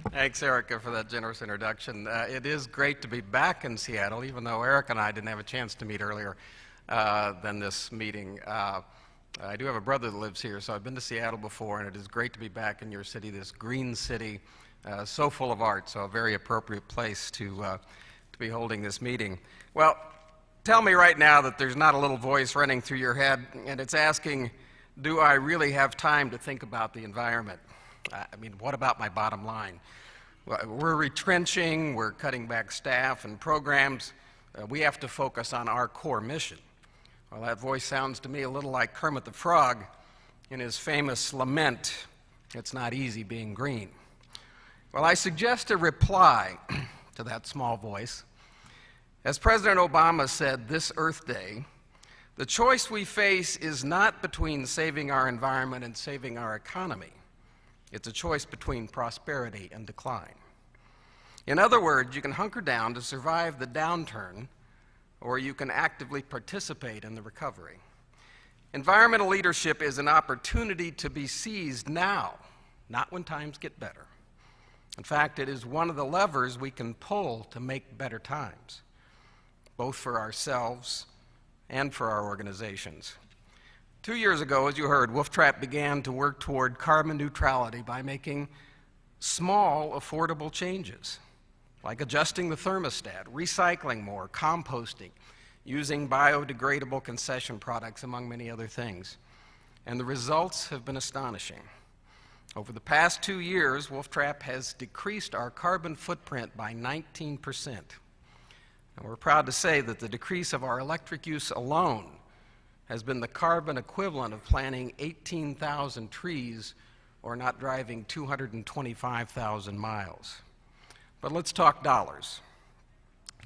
Thanks, Erica, for that generous introduction. It is great to be back in Seattle, even though Erica and I didn't have a chance to meet earlier than this meeting. I do have a brother that lives here, so I've been to Seattle before, and it is great to be back in your city, this green city, so full of art, so a very appropriate place to be holding this meeting. Well, tell me right now that there's not a little voice running through your head, and it's asking, do I really have time to think about the environment? I mean, what about my bottom line? We're retrenching, we're cutting back staff and programs. We have to focus on our core mission. Well, that voice sounds to me a little like Kermit the Frog in his famous lament, "It's not easy being green." Well, I suggest a reply to that small voice. As President Obama said this Earth Day, the choice we face is not between saving our environment and saving our economy. It's a choice between prosperity and decline. In other words, you can hunker down to survive the downturn, or you can actively participate in the recovery. Environmental leadership is an opportunity to be seized now, not when times get better. In fact, it is one of the levers we can pull to make better times, both for ourselves and for our organizations. 2 years ago, as you heard, Wolf Trap began to work toward carbon neutrality by making small, affordable changes, like adjusting the thermostat, recycling more, composting, using biodegradable concession products, among many other things. And the results have been astonishing. Over the past 2 years, Wolf Trap has decreased our carbon footprint by 19%. And we're proud to say that the decrease of our electric use alone has been the carbon equivalent of planting 18,000 trees or not driving 225,000 miles. But let's talk dollars.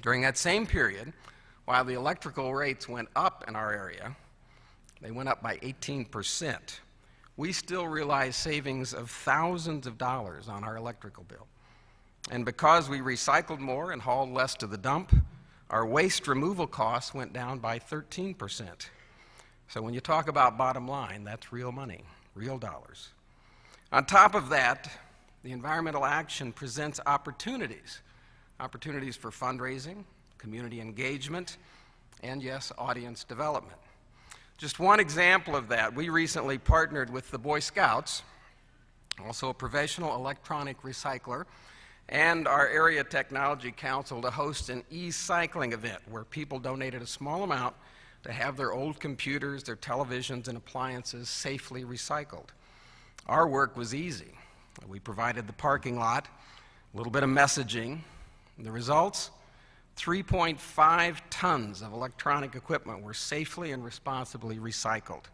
During that same period, while the electrical rates went up in our area, they went up by 18%, we still realized savings of thousands of dollars on our electrical bill. And because we recycled more and hauled less to the dump, our waste removal costs went down by 13%. So when you talk about bottom line, that's real money, real dollars. On top of that, the environmental action presents opportunities for fundraising, community engagement, and yes, audience development. Just one example of that, we recently partnered with the Boy Scouts, also a professional electronic recycler, and our Area Technology Council to host an e-cycling event where people donated a small amount to have their old computers, their televisions, and appliances safely recycled. Our work was easy. We provided the parking lot, a little bit of messaging. The results? 3.5 tons of electronic equipment were safely and responsibly recycled.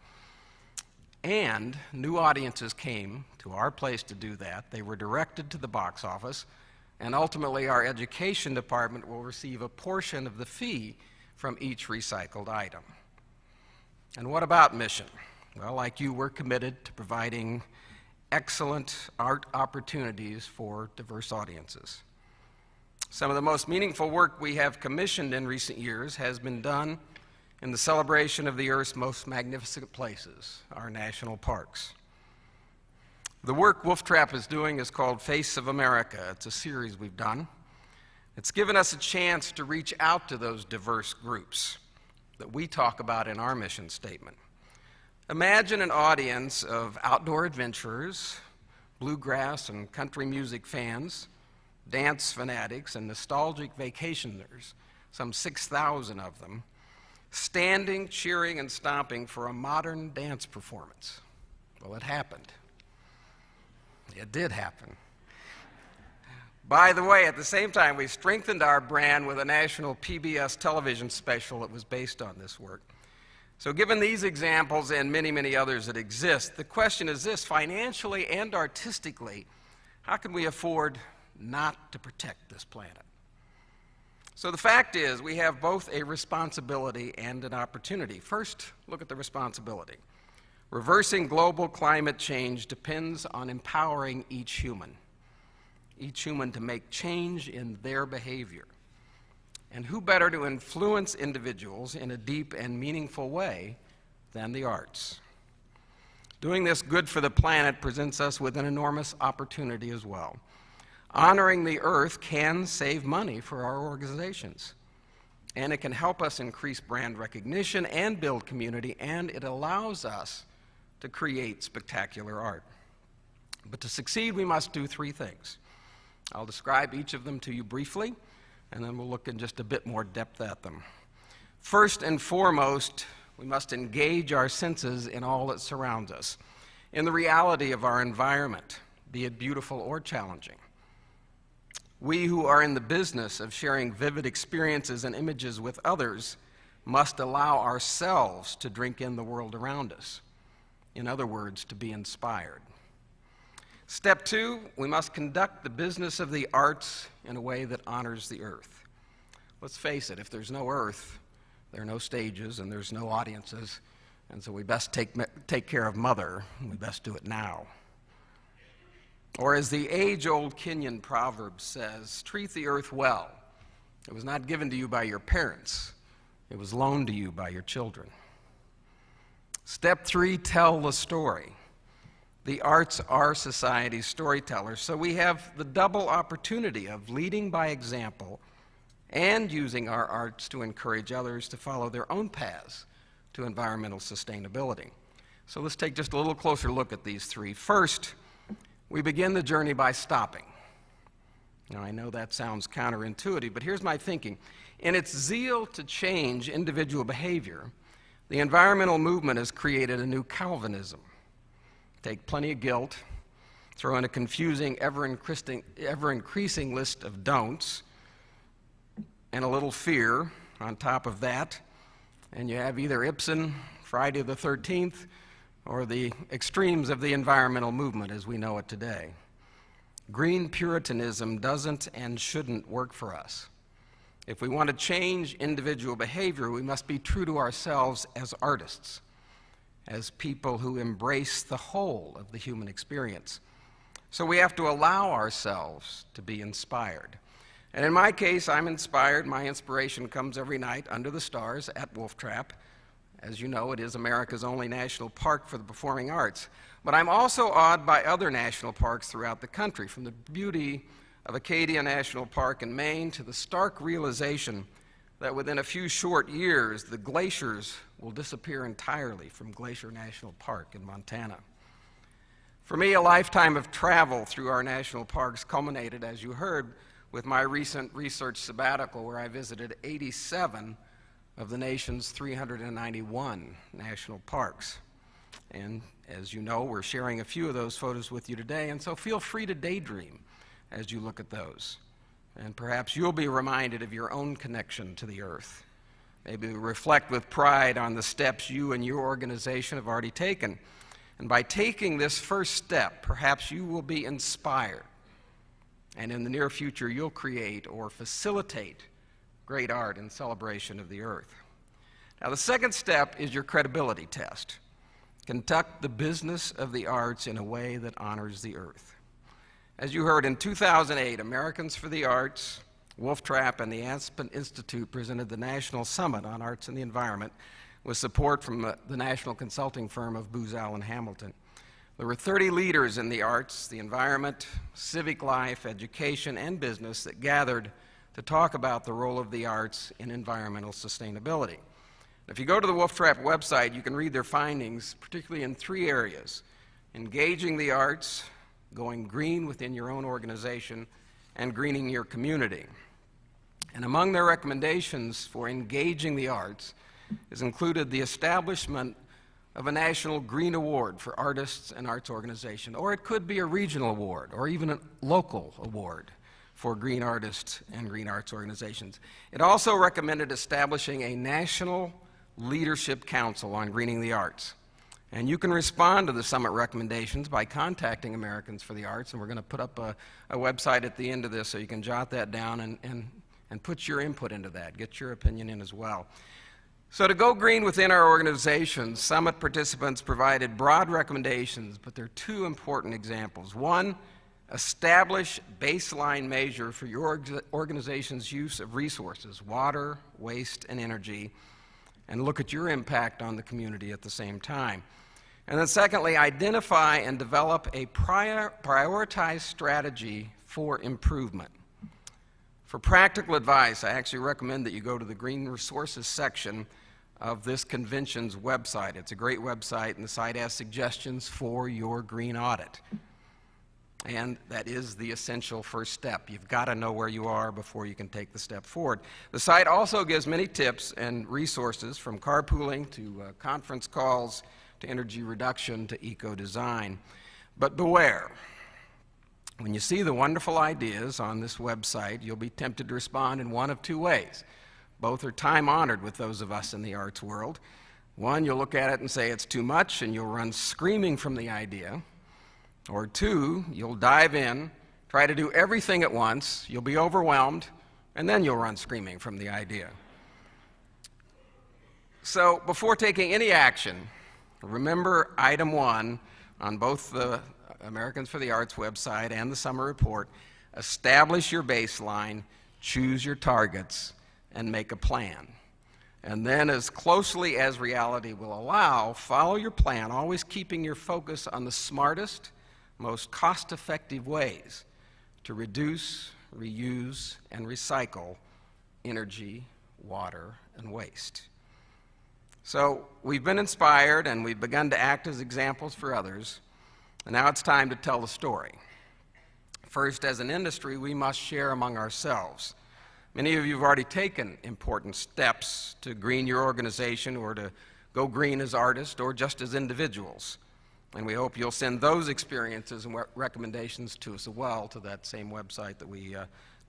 And new audiences came to our place to do that. They were directed to the box office, and ultimately our education department will receive a portion of the fee from each recycled item. And what about mission? Well, like you, we're committed to providing excellent art opportunities for diverse audiences. Some of the most meaningful work we have commissioned in recent years has been done in the celebration of the Earth's most magnificent places, our national parks. The work Wolf Trap is doing is called Face of America. It's a series we've done. It's given us a chance to reach out to those diverse groups that we talk about in our mission statement. Imagine an audience of outdoor adventurers, bluegrass and country music fans, dance fanatics, and nostalgic vacationers, some 6,000 of them, standing, cheering, and stomping for a modern dance performance. Well, it happened. It did happen. By the way, at the same time, we strengthened our brand with a national PBS television special that was based on this work. So given these examples and many, many others that exist, the question is this: financially and artistically, how can we afford not to protect this planet? So the fact is, we have both a responsibility and an opportunity. First, look at the responsibility. Reversing global climate change depends on empowering each human to make change in their behavior. And who better to influence individuals in a deep and meaningful way than the arts? Doing this good for the planet presents us with an enormous opportunity as well. Honoring the earth can save money for our organizations, and it can help us increase brand recognition and build community, and it allows us to create spectacular art. But to succeed, we must do three things. I'll describe each of them to you briefly, and then we'll look in just a bit more depth at them. First and foremost, we must engage our senses in all that surrounds us, in the reality of our environment, be it beautiful or challenging. We who are in the business of sharing vivid experiences and images with others must allow ourselves to drink in the world around us. In other words, to be inspired. Step two, we must conduct the business of the arts in a way that honors the earth. Let's face it, if there's no earth, there are no stages and there's no audiences, and so we best take care of Mother, and we best do it now. Or as the age-old Kenyan proverb says, treat the earth well. It was not given to you by your parents. It was loaned to you by your children. Step three, tell the story. The arts are society's storytellers, so we have the double opportunity of leading by example and using our arts to encourage others to follow their own paths to environmental sustainability. So let's take just a little closer look at these three. First, we begin the journey by stopping. Now, I know that sounds counterintuitive, but here's my thinking. In its zeal to change individual behavior, the environmental movement has created a new Calvinism. Take plenty of guilt, throw in a confusing, ever-increasing list of don'ts, and a little fear on top of that, and you have either Ibsen, Friday the 13th, or the extremes of the environmental movement as we know it today. Green Puritanism doesn't and shouldn't work for us. If we want to change individual behavior, we must be true to ourselves as artists, as people who embrace the whole of the human experience. So we have to allow ourselves to be inspired. And in my case, I'm inspired. My inspiration comes every night under the stars at Wolf Trap. As you know, it is America's only national park for the performing arts. But I'm also awed by other national parks throughout the country, from the beauty of Acadia National Park in Maine to the stark realization that within a few short years, the glaciers will disappear entirely from Glacier National Park in Montana. For me, a lifetime of travel through our national parks culminated, as you heard, with my recent research sabbatical where I visited 87 of the nation's 391 national parks. And as you know, we're sharing a few of those photos with you today, and so feel free to daydream as you look at those. And perhaps you'll be reminded of your own connection to the earth. Maybe reflect with pride on the steps you and your organization have already taken. And by taking this first step, perhaps you will be inspired. And in the near future, you'll create or facilitate great art in celebration of the earth. Now, the second step is your credibility test. Conduct the business of the arts in a way that honors the earth. As you heard, in 2008, Americans for the Arts, Wolf Trap, and the Aspen Institute presented the National Summit on Arts and the Environment with support from the national consulting firm of Booz Allen Hamilton. There were 30 leaders in the arts, the environment, civic life, education, and business that gathered to talk about the role of the arts in environmental sustainability. If you go to the Wolf Trap website, you can read their findings, particularly in three areas: engaging the arts, going green within your own organization, and greening your community. And among their recommendations for engaging the arts is included the establishment of a national green award for artists and arts organizations, or it could be a regional award, or even a local award for green artists and green arts organizations. It also recommended establishing a national leadership council on greening the arts. And you can respond to the summit recommendations by contacting Americans for the Arts, and we're going to put up a website at the end of this so you can jot that down and put your input into that, get your opinion in as well. So to go green within our organization, summit participants provided broad recommendations, but there are two important examples. One, establish baseline measure for your organization's use of resources, water, waste, and energy, and look at your impact on the community at the same time. And then secondly, identify and develop a prioritized strategy for improvement. For practical advice, I actually recommend that you go to the Green Resources section of this convention's website. It's a great website, and the site has suggestions for your green audit. And that is the essential first step. You've got to know where you are before you can take the step forward. The site also gives many tips and resources, from carpooling to conference calls to energy reduction to eco-design. But beware. When you see the wonderful ideas on this website, you'll be tempted to respond in one of two ways. Both are time-honored with those of us in the arts world. One, you'll look at it and say it's too much, and you'll run screaming from the idea. Or two, you'll dive in, try to do everything at once, you'll be overwhelmed, and then you'll run screaming from the idea. So before taking any action, remember item 1 on both the Americans for the Arts website and the summer report: establish your baseline, choose your targets, and make a plan. And then, as closely as reality will allow, follow your plan, always keeping your focus on the smartest, most cost-effective ways to reduce, reuse, and recycle energy, water, and waste. So we've been inspired, and we've begun to act as examples for others, and now it's time to tell the story. First, as an industry, we must share among ourselves. Many of you have already taken important steps to green your organization or to go green as artists or just as individuals. And we hope you'll send those experiences and recommendations to us as well, to that same website that we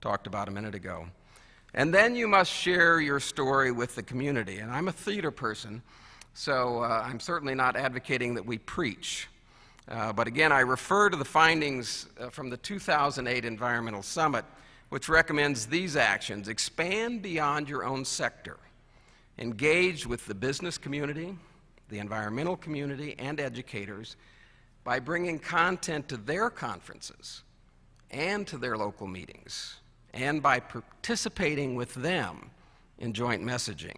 talked about a minute ago. And then you must share your story with the community. And I'm a theater person, so I'm certainly not advocating that we preach. But again, I refer to the findings from the 2008 Environmental Summit, which recommends these actions: expand beyond your own sector, engage with the business community, the environmental community, and educators by bringing content to their conferences and to their local meetings, and by participating with them in joint messaging.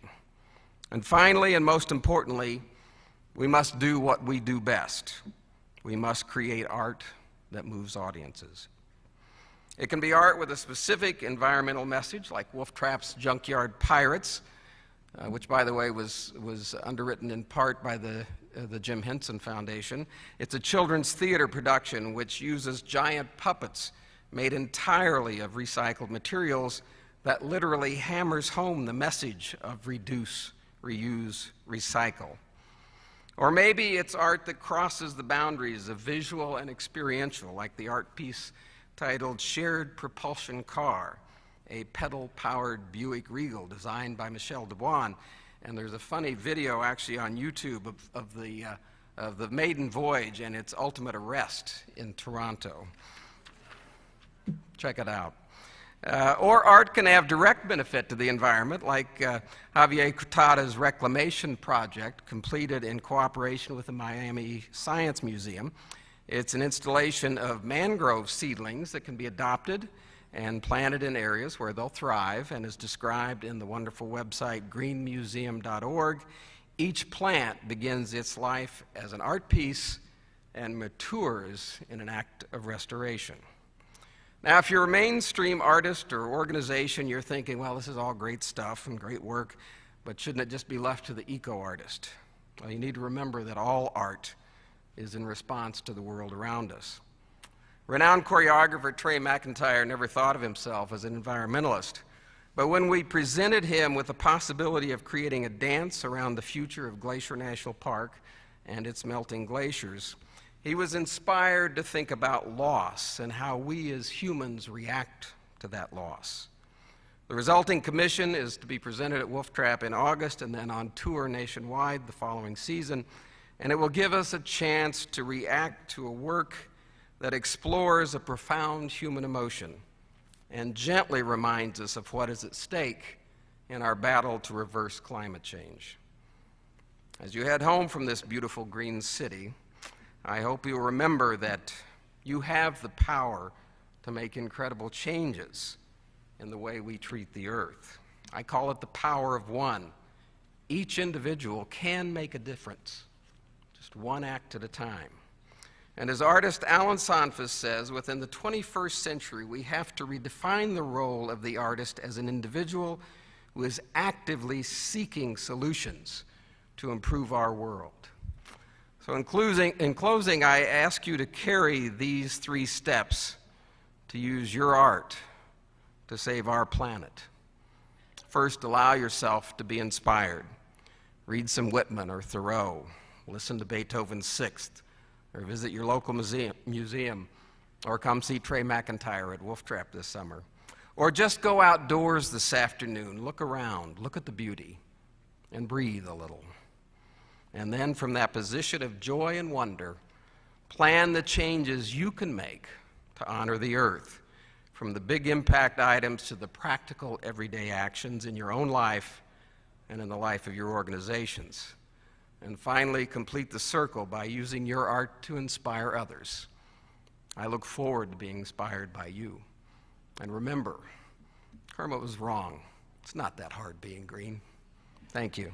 And finally, and most importantly, we must do what we do best. We must create art that moves audiences. It can be art with a specific environmental message, like Wolf Trap's Junkyard Pirates, which, by the way, was underwritten in part by the Jim Henson Foundation. It's a children's theater production which uses giant puppets made entirely of recycled materials that literally hammers home the message of reduce, reuse, recycle. Or maybe it's art that crosses the boundaries of visual and experiential, like the art piece titled Shared Propulsion Car, a pedal-powered Buick Regal designed by Michel Dubois. And there's a funny video actually on YouTube of the maiden voyage and its ultimate arrest in Toronto. Check it out. Or art can have direct benefit to the environment, like Javier Cortada's Reclamation project, completed in cooperation with the Miami Science Museum. It's an installation of mangrove seedlings that can be adopted and planted in areas where they'll thrive, and is described in the wonderful website greenmuseum.org. Each plant begins its life as an art piece and matures in an act of restoration. Now, if you're a mainstream artist or organization, you're thinking, well, this is all great stuff and great work, but shouldn't it just be left to the eco-artist? Well, you need to remember that all art is in response to the world around us. Renowned choreographer Trey McIntyre never thought of himself as an environmentalist, but when we presented him with the possibility of creating a dance around the future of Glacier National Park and its melting glaciers, he was inspired to think about loss and how we as humans react to that loss. The resulting commission is to be presented at Wolf Trap in August and then on tour nationwide the following season, and it will give us a chance to react to a work that explores a profound human emotion and gently reminds us of what is at stake in our battle to reverse climate change. As you head home from this beautiful green city, I hope you'll remember that you have the power to make incredible changes in the way we treat the earth. I call it the power of one. Each individual can make a difference. just one act at a time. And as artist Alan Sonfus says, within the 21st century, we have to redefine the role of the artist as an individual who is actively seeking solutions to improve our world. So in closing, I ask you to carry these 3 steps to use your art to save our planet. First, allow yourself to be inspired. Read some Whitman or Thoreau, listen to Beethoven's Sixth, or visit your local museum, or come see Trey McIntyre at Wolf Trap this summer. Or just go outdoors this afternoon, look around, look at the beauty, and breathe a little. And then from that position of joy and wonder, plan the changes you can make to honor the earth, from the big impact items to the practical everyday actions in your own life and in the life of your organizations. And finally, complete the circle by using your art to inspire others. I look forward to being inspired by you. And remember, Kermit was wrong. It's not that hard being green. Thank you.